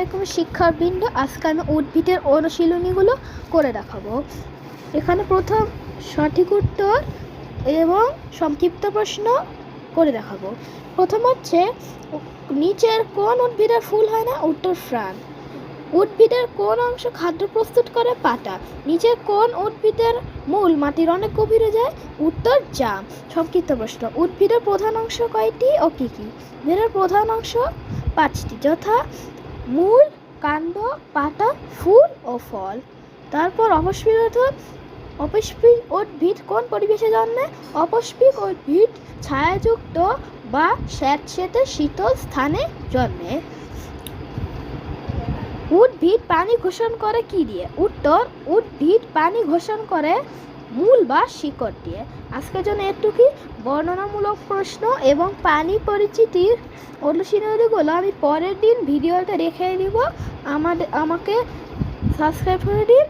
আলাইকুম শিক্ষাবৃন্দ। আজকে আমি উদ্ভিদের অনুশীলনীগুলো করে দেখাবো। এখানে প্রথম সঠিক উত্তর এবং সংক্ষিপ্ত প্রশ্ন করে দেখাবো। প্রথম হচ্ছে, নিচের কোন উদ্ভিদের ফুল হয় না? উত্তর ফ্রান। উদ্ভিদের কোন অংশ খাদ্য প্রস্তুত করে? পাতা। নিচের কোন উদ্ভিদের মূল মাটির অনেক গভীরে যায়? উত্তর জাম। সংক্ষিপ্ত প্রশ্ন, উদ্ভিদের প্রধান অংশ কয়টি ও কী কী? উদ্ভিদের প্রধান অংশ 5টি, যথা মূল, কাণ্ড, পাতা, ফুল ও ফল। তারপর অপুষ্পিক উদ্ভিদ কোন পরিবেশে জন্মে? অপুষ্পিক উদ্ভিদ ছায়াযুক্ত বা স্যাঁতসেঁতে শীতল স্থানে জন্মে। উদ্ভিদ পানি শোষণ করে কি দিয়ে? উত্তর, উদ্ভিদ পানি শোষণ করে মূল বা শিকড় দিয়ে। আজকের জন্য এটুকুই। বর্ণনামূলক প্রশ্ন এবং পানি পরিচিতির অনুশীলনীগুলো আমি পরের দিন ভিডিওতে রেখে দিব। আমাকে সাবস্ক্রাইব করে দিন।